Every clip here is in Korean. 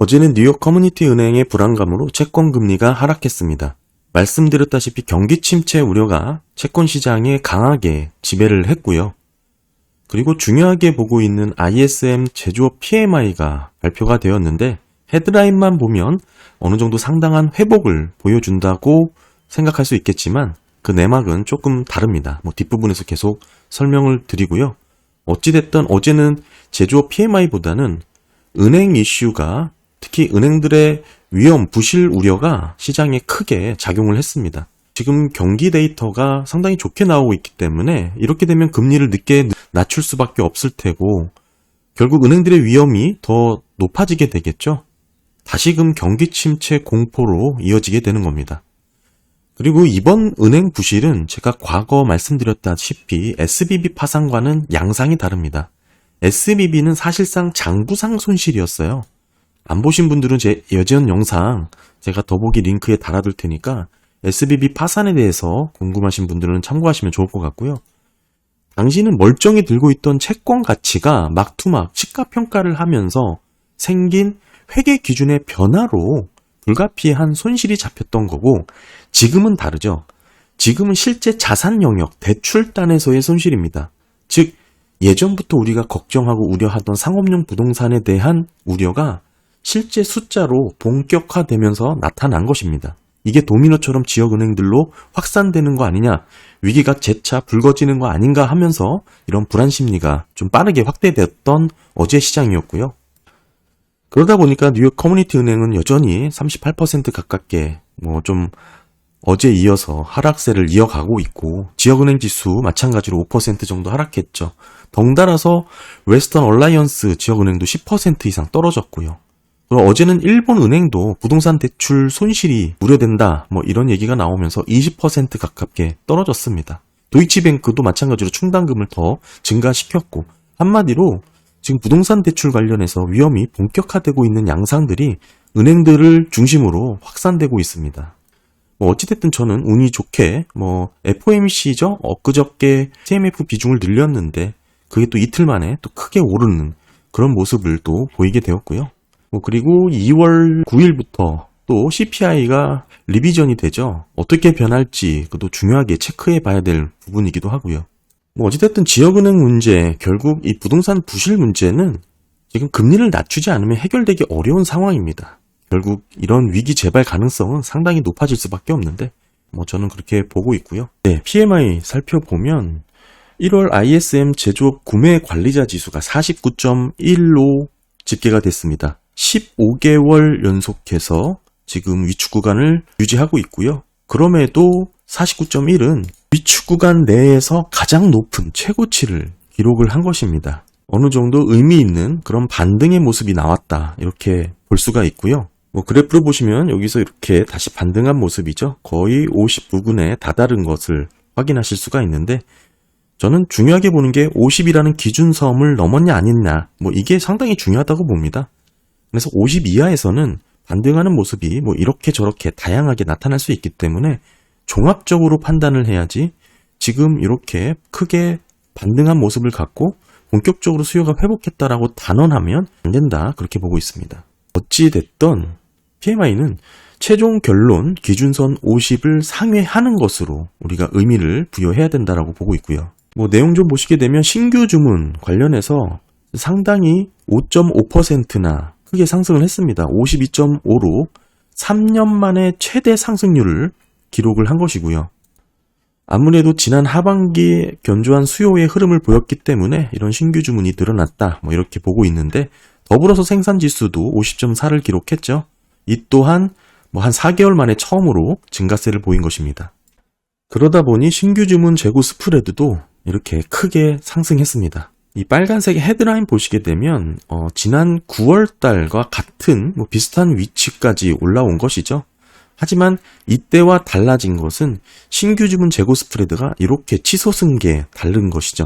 어제는 뉴욕 커뮤니티 은행의 불안감으로 채권 금리가 하락했습니다. 말씀드렸다시피 경기 침체 우려가 채권 시장에 강하게 지배를 했고요. 그리고 중요하게 보고 있는 ISM 제조업 PMI가 발표가 되었는데 헤드라인만 보면 어느 정도 상당한 회복을 보여준다고 생각할 수 있겠지만 그 내막은 조금 다릅니다. 뒷부분에서 계속 설명을 드리고요. 어찌됐든 어제는 제조업 PMI보다는 은행 이슈가 특히 은행들의 위험, 부실 우려가 시장에 크게 작용을 했습니다. 지금 경기 데이터가 상당히 좋게 나오고 있기 때문에 이렇게 되면 금리를 늦게 낮출 수밖에 없을 테고 결국 은행들의 위험이 더 높아지게 되겠죠. 다시금 경기 침체 공포로 이어지게 되는 겁니다. 그리고 이번 은행 부실은 제가 과거 말씀드렸다시피 SVB 파산과는 양상이 다릅니다. SVB는 사실상 장부상 손실이었어요. 안 보신 분들은 제 예전 영상 제가 더보기 링크에 달아둘 테니까 SVB 파산에 대해서 궁금하신 분들은 참고하시면 좋을 것 같고요. 당시는 멀쩡히 들고 있던 채권 가치가 막투막 시가평가를 하면서 생긴 회계 기준의 변화로 불가피한 손실이 잡혔던 거고 지금은 다르죠. 지금은 실제 자산 영역, 대출단에서의 손실입니다. 즉 예전부터 우리가 걱정하고 우려하던 상업용 부동산에 대한 우려가 실제 숫자로 본격화되면서 나타난 것입니다. 이게 도미노처럼 지역은행들로 확산되는 거 아니냐, 위기가 재차 불거지는 거 아닌가 하면서 이런 불안 심리가 좀 빠르게 확대되었던 어제 시장이었고요. 그러다 보니까 뉴욕 커뮤니티 은행은 여전히 38% 가깝게 좀 어제 이어서 하락세를 이어가고 있고 지역은행 지수 마찬가지로 5% 정도 하락했죠. 덩달아서 웨스턴 얼라이언스 지역은행도 10% 이상 떨어졌고요. 어제는 일본 은행도 부동산 대출 손실이 우려된다 이런 얘기가 나오면서 20% 가깝게 떨어졌습니다. 도이치뱅크도 마찬가지로 충당금을 더 증가시켰고 한마디로 지금 부동산 대출 관련해서 위험이 본격화되고 있는 양상들이 은행들을 중심으로 확산되고 있습니다. 어찌됐든 저는 운이 좋게 FOMC죠? 엊그저께 TMF 비중을 늘렸는데 그게 또 이틀 만에 또 크게 오르는 그런 모습을 또 보이게 되었고요. 그리고 2월 9일부터 또 CPI가 리비전이 되죠. 어떻게 변할지 그것도 중요하게 체크해 봐야 될 부분이기도 하고요. 어찌됐든 지역은행 문제, 결국 이 부동산 부실 문제는 지금 금리를 낮추지 않으면 해결되기 어려운 상황입니다. 결국 이런 위기 재발 가능성은 상당히 높아질 수밖에 없는데 저는 그렇게 보고 있고요. 네, PMI 살펴보면 1월 ISM 제조업 구매 관리자 지수가 49.1로 집계가 됐습니다. 15개월 연속해서 지금 위축 구간을 유지하고 있고요. 그럼에도 49.1은 위축 구간 내에서 가장 높은 최고치를 기록을 한 것입니다. 어느 정도 의미 있는 그런 반등의 모습이 나왔다 이렇게 볼 수가 있고요. 그래프를 보시면 여기서 이렇게 다시 반등한 모습이죠. 거의 50부근에 다다른 것을 확인하실 수가 있는데 저는 중요하게 보는 게 50이라는 기준섬을 넘었냐 아니냐 이게 상당히 중요하다고 봅니다. 그래서 50 이하에서는 반등하는 모습이 이렇게 저렇게 다양하게 나타날 수 있기 때문에 종합적으로 판단을 해야지 지금 이렇게 크게 반등한 모습을 갖고 본격적으로 수요가 회복했다라고 단언하면 안 된다 그렇게 보고 있습니다. 어찌됐든 PMI는 최종 결론 기준선 50을 상회하는 것으로 우리가 의미를 부여해야 된다라고 보고 있고요. 내용 좀 보시게 되면 신규 주문 관련해서 상당히 5.5%나 크게 상승을 했습니다. 52.5로 3년 만에 최대 상승률을 기록을 한 것이고요. 아무래도 지난 하반기에 견조한 수요의 흐름을 보였기 때문에 이런 신규 주문이 늘어났다 이렇게 보고 있는데 더불어서 생산지수도 50.4를 기록했죠. 이 또한 한 4개월 만에 처음으로 증가세를 보인 것입니다. 그러다 보니 신규 주문 재고 스프레드도 이렇게 크게 상승했습니다. 이 빨간색 헤드라인 보시게 되면 지난 9월달과 같은 비슷한 위치까지 올라온 것이죠. 하지만 이때와 달라진 것은 신규 주문 재고 스프레드가 이렇게 치솟은 다른 것이죠.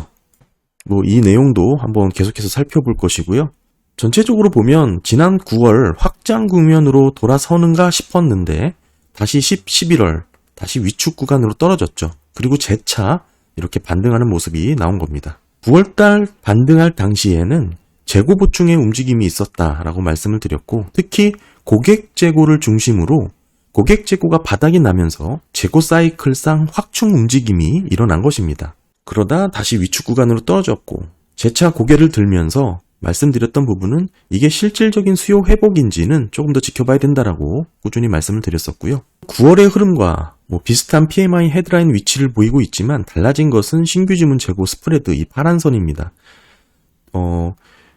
이 내용도 한번 계속해서 살펴볼 것이고요. 전체적으로 보면 지난 9월 확장 국면으로 돌아서는가 싶었는데 다시 11월 다시 위축 구간으로 떨어졌죠. 그리고 재차 이렇게 반등하는 모습이 나온 겁니다. 9월달 반등할 당시에는 재고 보충의 움직임이 있었다라고 말씀을 드렸고, 특히 고객 재고를 중심으로 고객 재고가 바닥이 나면서 재고 사이클상 확충 움직임이 일어난 것입니다. 그러다 다시 위축 구간으로 떨어졌고, 재차 고개를 들면서 말씀드렸던 부분은 이게 실질적인 수요 회복인지는 조금 더 지켜봐야 된다라고 꾸준히 말씀을 드렸었고요. 9월의 흐름과 비슷한 PMI 헤드라인 위치를 보이고 있지만 달라진 것은 신규 주문 재고 스프레드, 이 파란 선입니다.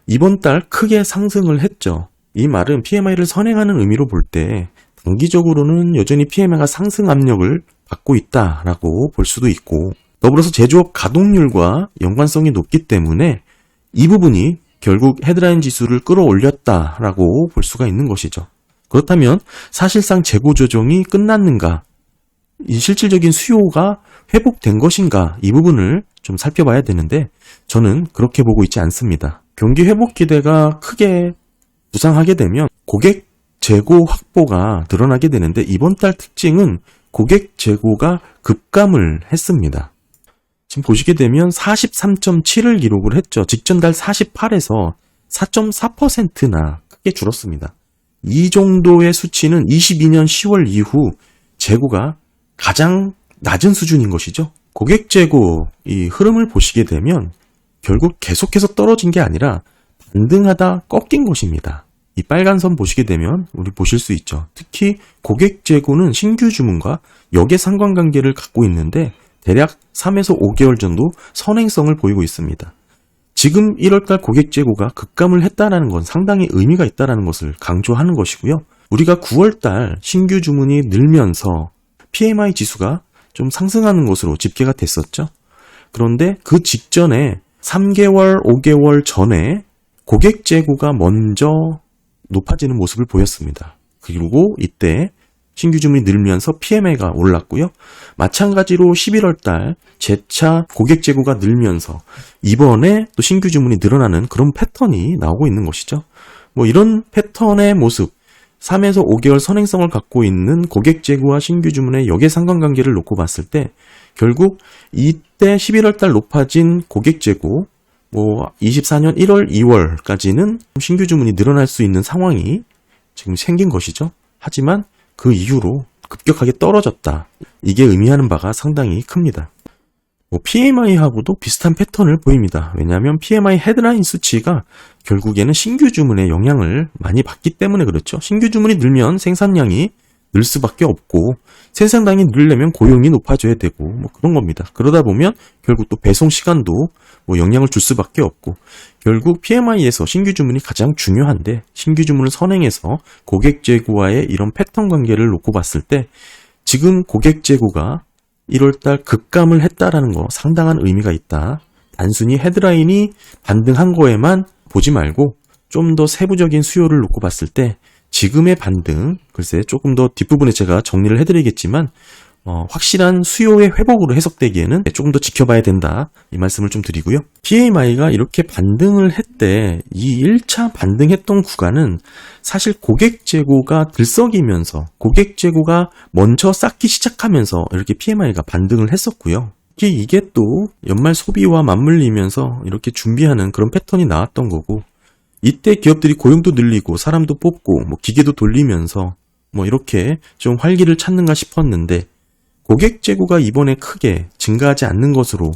이번 달 크게 상승을 했죠. 이 말은 PMI를 선행하는 의미로 볼 때 단기적으로는 여전히 PMI가 상승 압력을 받고 있다라고 볼 수도 있고, 더불어서 제조업 가동률과 연관성이 높기 때문에 이 부분이 결국 헤드라인 지수를 끌어올렸다라고 볼 수가 있는 것이죠. 그렇다면 사실상 재고 조정이 끝났는가, 이 실질적인 수요가 회복된 것인가, 이 부분을 좀 살펴봐야 되는데 저는 그렇게 보고 있지 않습니다. 경기 회복 기대가 크게 부상하게 되면 고객 재고 확보가 드러나게 되는데, 이번 달 특징은 고객 재고가 급감을 했습니다. 지금 보시게 되면 43.7을 기록을 했죠. 직전 달 48에서 4.4%나 크게 줄었습니다. 이 정도의 수치는 22년 10월 이후 재고가 가장 낮은 수준인 것이죠. 고객 재고 이 흐름을 보시게 되면 결국 계속해서 떨어진 게 아니라 반등하다 꺾인 것입니다. 이 빨간 선 보시게 되면 우리 보실 수 있죠. 특히 고객 재고는 신규 주문과 역의 상관관계를 갖고 있는데 대략 3에서 5개월 정도 선행성을 보이고 있습니다. 지금 1월달 고객 재고가 급감을 했다는 건 상당히 의미가 있다는 것을 강조하는 것이고요. 우리가 9월달 신규 주문이 늘면서 PMI 지수가 좀 상승하는 것으로 집계가 됐었죠. 그런데 그 직전에 3개월, 5개월 전에 고객 재고가 먼저 높아지는 모습을 보였습니다. 그리고 이때 신규 주문이 늘면서 PMI가 올랐고요. 마찬가지로 11월 달 재차 고객 재고가 늘면서 이번에 또 신규 주문이 늘어나는 그런 패턴이 나오고 있는 것이죠. 이런 패턴의 모습, 3에서 5개월 선행성을 갖고 있는 고객 재고와 신규 주문의 역의 상관관계를 놓고 봤을 때 결국 이때 11월 달 높아진 고객 재고 24년 1월, 2월까지는 신규 주문이 늘어날 수 있는 상황이 지금 생긴 것이죠. 하지만 그 이후로 급격하게 떨어졌다. 이게 의미하는 바가 상당히 큽니다. PMI하고도 비슷한 패턴을 보입니다. 왜냐하면 PMI 헤드라인 수치가 결국에는 신규 주문의 영향을 많이 받기 때문에 그렇죠. 신규 주문이 늘면 생산량이 늘 수밖에 없고 생산량이 늘려면 고용이 높아져야 되고 그런 겁니다. 그러다 보면 결국 또 배송 시간도 영향을 줄 수밖에 없고 결국 PMI에서 신규 주문이 가장 중요한데 신규 주문을 선행해서 고객 재고와의 이런 패턴 관계를 놓고 봤을 때 지금 고객 재고가 1월달 급감을 했다라는 거 상당한 의미가 있다. 단순히 헤드라인이 반등한 거에만 보지 말고 좀 더 세부적인 수요를 놓고 봤을 때 지금의 반등, 글쎄 조금 더 뒷부분에 제가 정리를 해드리겠지만 확실한 수요의 회복으로 해석되기에는 조금 더 지켜봐야 된다. 이 말씀을 좀 드리고요. PMI가 이렇게 반등을 했대 이 1차 반등했던 구간은 사실 고객 재고가 들썩이면서 고객 재고가 먼저 쌓기 시작하면서 이렇게 PMI가 반등을 했었고요. 이게 또 연말 소비와 맞물리면서 이렇게 준비하는 그런 패턴이 나왔던 거고 이때 기업들이 고용도 늘리고 사람도 뽑고 기계도 돌리면서 이렇게 좀 활기를 찾는가 싶었는데 고객 재고가 이번에 크게 증가하지 않는 것으로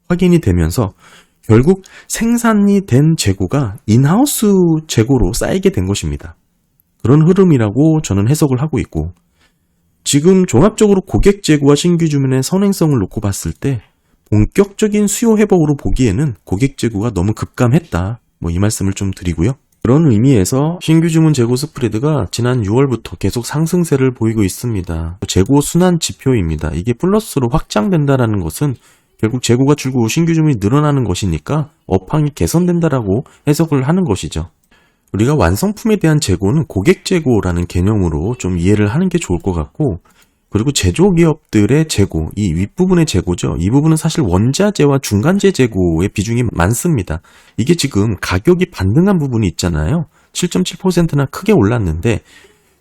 확인이 되면서 결국 생산이 된 재고가 인하우스 재고로 쌓이게 된 것입니다. 그런 흐름이라고 저는 해석을 하고 있고 지금 종합적으로 고객 재고와 신규 주문의 선행성을 놓고 봤을 때 본격적인 수요 회복으로 보기에는 고객 재고가 너무 급감했다. 이 말씀을 좀 드리고요. 그런 의미에서 신규 주문 재고 스프레드가 지난 6월부터 계속 상승세를 보이고 있습니다. 재고 순환 지표입니다. 이게 플러스로 확장된다는 것은 결국 재고가 줄고 신규 주문이 늘어나는 것이니까 업황이 개선된다라고 해석을 하는 것이죠. 우리가 완성품에 대한 재고는 고객 재고라는 개념으로 좀 이해를 하는 게 좋을 것 같고 그리고 제조기업들의 재고, 이 윗부분의 재고죠. 이 부분은 사실 원자재와 중간재 재고의 비중이 많습니다. 이게 지금 가격이 반등한 부분이 있잖아요. 7.7%나 크게 올랐는데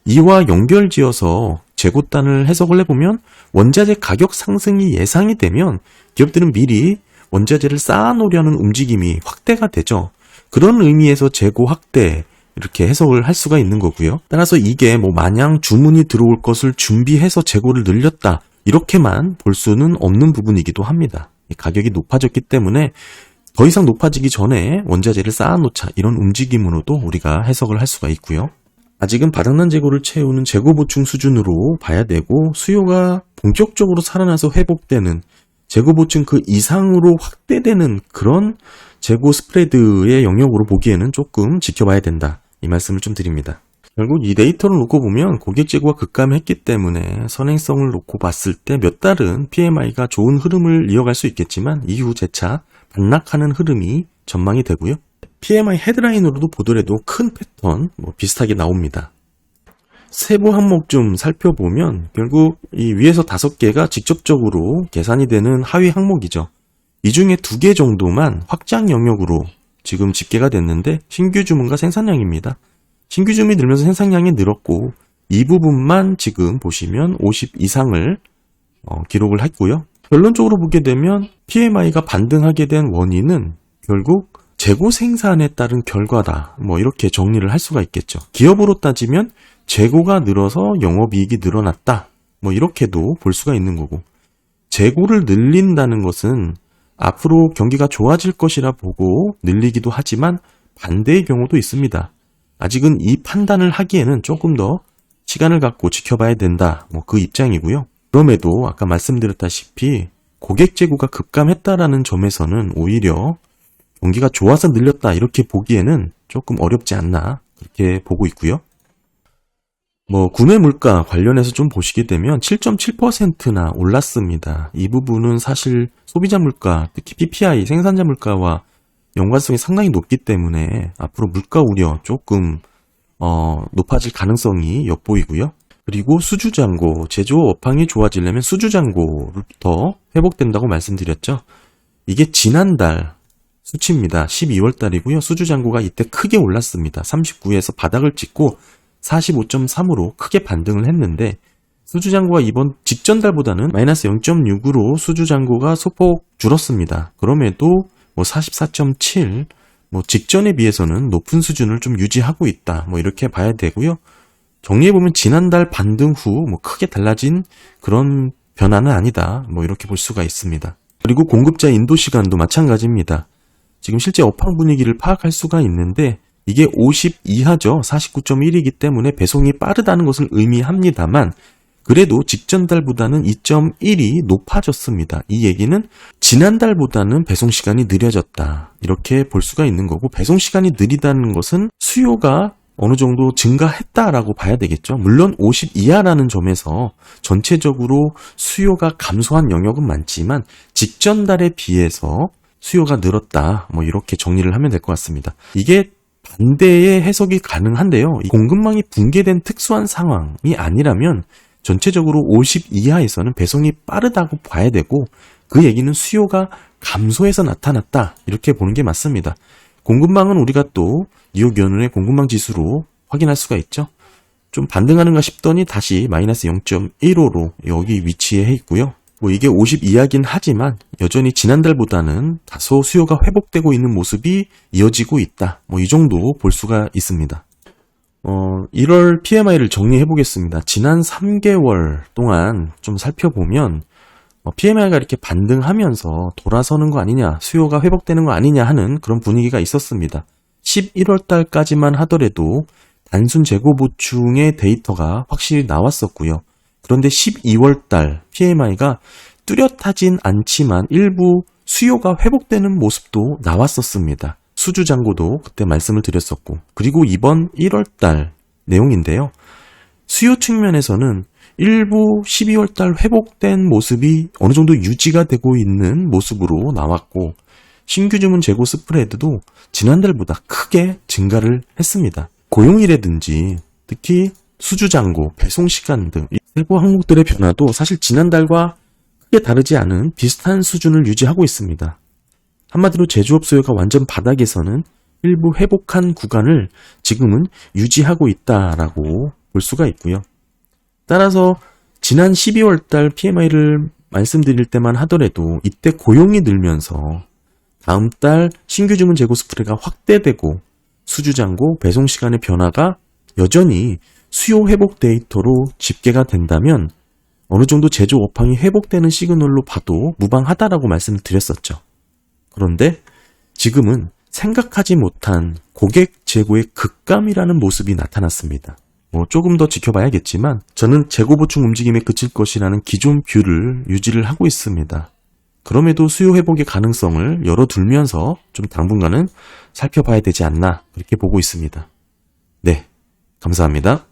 이와 연결지어서 재고단을 해석을 해보면 원자재 가격 상승이 예상이 되면 기업들은 미리 원자재를 쌓아놓으려는 움직임이 확대가 되죠. 그런 의미에서 재고 확대 이렇게 해석을 할 수가 있는 거고요. 따라서 이게 뭐 마냥 주문이 들어올 것을 준비해서 재고를 늘렸다 이렇게만 볼 수는 없는 부분이기도 합니다. 가격이 높아졌기 때문에 더 이상 높아지기 전에 원자재를 쌓아놓자 이런 움직임으로도 우리가 해석을 할 수가 있고요. 아직은 바닥난 재고를 채우는 재고 보충 수준으로 봐야 되고 수요가 본격적으로 살아나서 회복되는 재고 보충 그 이상으로 확대되는 그런 재고 스프레드의 영역으로 보기에는 조금 지켜봐야 된다. 이 말씀을 좀 드립니다. 결국 이 데이터를 놓고 보면 고객 재고가 급감했기 때문에 선행성을 놓고 봤을 때 몇 달은 PMI가 좋은 흐름을 이어갈 수 있겠지만 이후 재차 반락하는 흐름이 전망이 되고요. PMI 헤드라인으로도 보더라도 큰 패턴 비슷하게 나옵니다. 세부 항목 좀 살펴보면 결국 이 위에서 5개가 직접적으로 계산이 되는 하위 항목이죠. 이 중에 2개 정도만 확장 영역으로 지금 집계가 됐는데 신규 주문과 생산량입니다. 신규 주문이 늘면서 생산량이 늘었고 이 부분만 지금 보시면 50 이상을 기록을 했고요. 결론적으로 보게 되면 PMI가 반등하게 된 원인은 결국 재고 생산에 따른 결과다. 이렇게 정리를 할 수가 있겠죠. 기업으로 따지면 재고가 늘어서 영업이익이 늘어났다. 이렇게도 볼 수가 있는 거고 재고를 늘린다는 것은 앞으로 경기가 좋아질 것이라 보고 늘리기도 하지만 반대의 경우도 있습니다. 아직은 이 판단을 하기에는 조금 더 시간을 갖고 지켜봐야 된다. 그 입장이고요. 그럼에도 아까 말씀드렸다시피 고객 재고가 급감했다라는 점에서는 오히려 경기가 좋아서 늘렸다 이렇게 보기에는 조금 어렵지 않나 그렇게 보고 있고요. 구매 물가 관련해서 좀 보시게 되면 7.7%나 올랐습니다. 이 부분은 사실 소비자 물가, 특히 PPI, 생산자 물가와 연관성이 상당히 높기 때문에 앞으로 물가 우려 조금 높아질 가능성이 엿보이고요. 그리고 수주잔고, 제조업 업황이 좋아지려면 수주잔고부터 회복된다고 말씀드렸죠. 이게 지난달 수치입니다. 12월 달이고요. 수주잔고가 이때 크게 올랐습니다. 39에서 바닥을 찍고 45.3으로 크게 반등을 했는데 수주잔고가 이번 직전 달보다는 마이너스 0.6으로 수주잔고가 소폭 줄었습니다. 그럼에도 44.7 직전에 비해서는 높은 수준을 좀 유지하고 있다. 이렇게 봐야 되고요. 정리해보면 지난달 반등 후 크게 달라진 그런 변화는 아니다. 이렇게 볼 수가 있습니다. 그리고 공급자 인도 시간도 마찬가지입니다. 지금 실제 업황 분위기를 파악할 수가 있는데 이게 50 이하죠. 49.1이기 때문에 배송이 빠르다는 것을 의미합니다만 그래도 직전 달보다는 2.1이 높아졌습니다. 이 얘기는 지난달보다는 배송 시간이 느려졌다. 이렇게 볼 수가 있는 거고 배송 시간이 느리다는 것은 수요가 어느 정도 증가했다라고 봐야 되겠죠. 물론 50 이하라는 점에서 전체적으로 수요가 감소한 영역은 많지만 직전 달에 비해서 수요가 늘었다. 이렇게 정리를 하면 될 것 같습니다. 이게 반대의 해석이 가능한데요. 공급망이 붕괴된 특수한 상황이 아니라면 전체적으로 50 이하에서는 배송이 빠르다고 봐야 되고 그 얘기는 수요가 감소해서 나타났다. 이렇게 보는 게 맞습니다. 공급망은 우리가 또 뉴욕연은의 공급망 지수로 확인할 수가 있죠. 좀 반등하는가 싶더니 다시 마이너스 0.15로 여기 위치해 있고요. 이게 50 이하긴 하지만 여전히 지난달보다는 다소 수요가 회복되고 있는 모습이 이어지고 있다. 이 정도 볼 수가 있습니다. 1월 PMI를 정리해 보겠습니다. 지난 3개월 동안 좀 살펴보면 PMI가 이렇게 반등하면서 돌아서는 거 아니냐, 수요가 회복되는 거 아니냐 하는 그런 분위기가 있었습니다. 11월 달까지만 하더라도 단순 재고 보충의 데이터가 확실히 나왔었고요. 그런데 12월 달 PMI가 뚜렷하진 않지만 일부 수요가 회복되는 모습도 나왔었습니다. 수주잔고도 그때 말씀을 드렸었고 그리고 이번 1월 달 내용인데요. 수요 측면에서는 일부 12월 달 회복된 모습이 어느 정도 유지가 되고 있는 모습으로 나왔고 신규 주문 재고 스프레드도 지난달보다 크게 증가를 했습니다. 고용이라든지 특히 수주잔고, 배송시간 등 세부 항목들의 변화도 사실 지난달과 크게 다르지 않은 비슷한 수준을 유지하고 있습니다. 한마디로 제조업 수요가 완전 바닥에서는 일부 회복한 구간을 지금은 유지하고 있다라고 볼 수가 있고요. 따라서 지난 12월 달 PMI를 말씀드릴 때만 하더라도 이때 고용이 늘면서 다음 달 신규 주문 재고 스프레드가 확대되고 수주잔고 배송 시간의 변화가 여전히 수요 회복 데이터로 집계가 된다면 어느 정도 제조 업황이 회복되는 시그널로 봐도 무방하다라고 말씀을 드렸었죠. 그런데 지금은 생각하지 못한 고객 재고의 급감이라는 모습이 나타났습니다. 조금 더 지켜봐야겠지만 저는 재고 보충 움직임에 그칠 것이라는 기존 뷰를 유지를 하고 있습니다. 그럼에도 수요 회복의 가능성을 열어두면서 좀 당분간은 살펴봐야 되지 않나 그렇게 보고 있습니다. 네, 감사합니다.